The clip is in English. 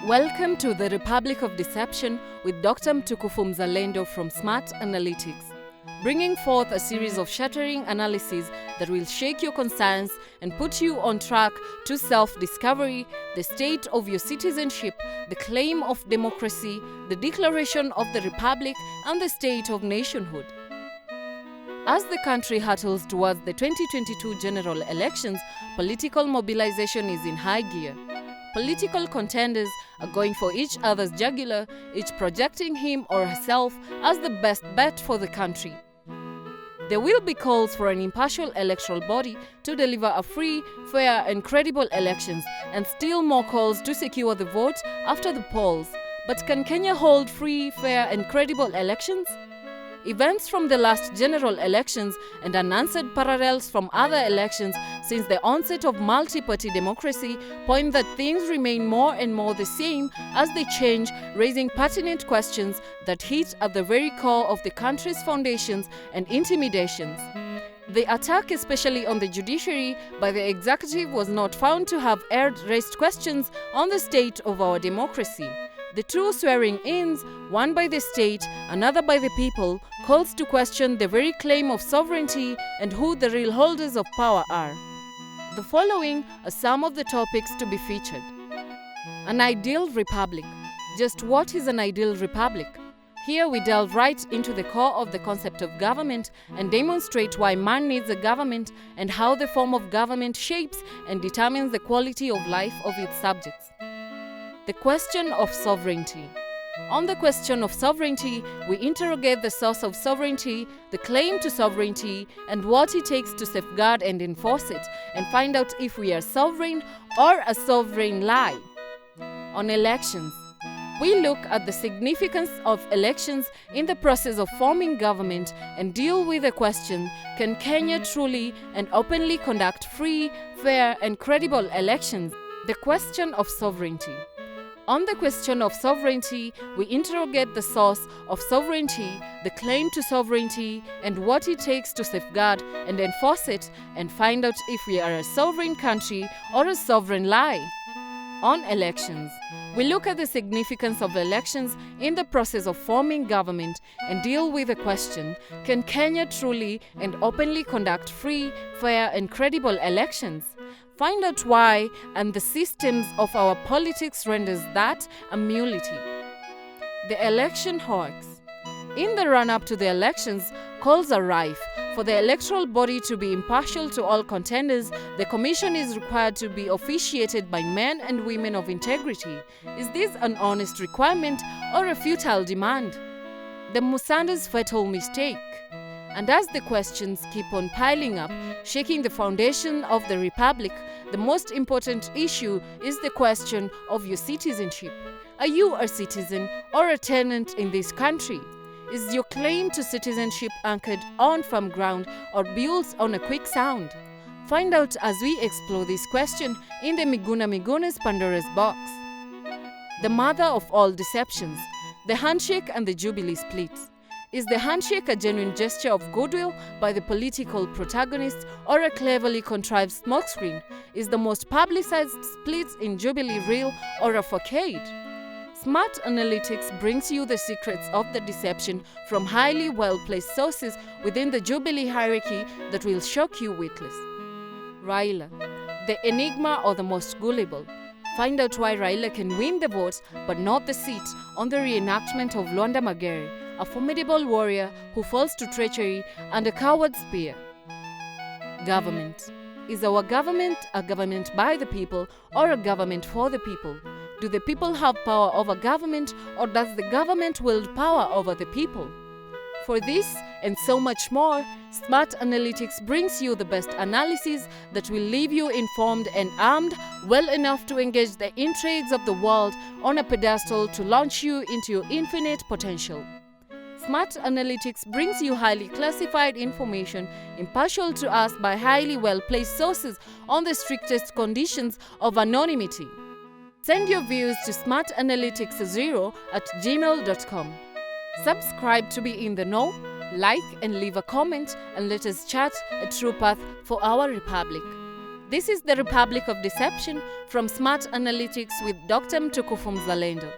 Welcome to the Republic of Deception with Dr. Mtukufu Mzalendo from Smart Analytics, bringing forth a series of shattering analyses that will shake your conscience and put you on track to self-discovery, the state of your citizenship, the claim of democracy, the declaration of the Republic, and the state of nationhood. As the country hurtles towards the 2022 general elections, political mobilization is in high gear. Political contenders are going for each other's jugular, each projecting him or herself as the best bet for the country. There will be calls for an impartial electoral body to deliver a free, fair and credible elections, and still more calls to secure the vote after the polls. But can Kenya hold free, fair and credible elections? Events from the last general elections and unanswered parallels from other elections since the onset of multi-party democracy point that things remain more and more the same as they change, raising pertinent questions that hit at the very core of the country's foundations and intimidations. The attack, especially on the judiciary by the executive, was not found to have raised questions on the state of our democracy. The two swearing-ins, one by the state, another by the people, calls to question the very claim of sovereignty and who the real holders of power are. The following are some of the topics to be featured. An ideal republic. Just what is an ideal republic? Here we delve right into the core of the concept of government and demonstrate why man needs a government and how the form of government shapes and determines the quality of life of its subjects. The question of sovereignty. On the question of sovereignty, we interrogate the source of sovereignty, the claim to sovereignty, and what it takes to safeguard and enforce it, and find out if we are sovereign or a sovereign lie. On elections, we look at the significance of elections in the process of forming government and deal with the question, can Kenya truly and openly conduct free, fair, and credible elections? The question of sovereignty. On the question of sovereignty, we interrogate the source of sovereignty, the claim to sovereignty, and what it takes to safeguard and enforce it, and find out if we are a sovereign country or a sovereign lie. On elections, we look at the significance of elections in the process of forming government and deal with the question, can Kenya truly and openly conduct free, fair, and credible elections? Find out why and the systems of our politics renders that a nullity. The election hoax. In the run-up to the elections, calls are rife. For the electoral body to be impartial to all contenders, the commission is required to be officiated by men and women of integrity. Is this an honest requirement or a futile demand? The Musanda's fatal mistake. And as the questions keep on piling up, shaking the foundation of the Republic, the most important issue is the question of your citizenship. Are you a citizen or a tenant in this country? Is your claim to citizenship anchored on firm ground or built on a quick sound? Find out as we explore this question in the Miguna's Pandora's box. The mother of all deceptions, the handshake and the Jubilee splits. Is the handshake a genuine gesture of goodwill by the political protagonist or a cleverly contrived smokescreen? Is the most publicized split in Jubilee real or a facade? Smart Analytics brings you the secrets of the deception from highly well-placed sources within the Jubilee hierarchy that will shock you witless. Raila, the enigma or the most gullible. Find out why Raila can win the vote but not the seat on the reenactment of Luanda Magere, a formidable warrior who falls to treachery and a coward's spear. Government. Is our government a government by the people or a government for the people? Do the people have power over government or does the government wield power over the people? For this and so much more, Smart Analytics brings you the best analysis that will leave you informed and armed well enough to engage the intrigues of the world on a pedestal to launch you into your infinite potential. Smart Analytics brings you highly classified information impartial to us by highly well-placed sources on the strictest conditions of anonymity. Send your views to smartanalytics0@gmail.com. Subscribe to be in the know, like and leave a comment, and let us chart a true path for our republic. This is the Republic of Deception from Smart Analytics with Dr. Mtukufu Mzalendo.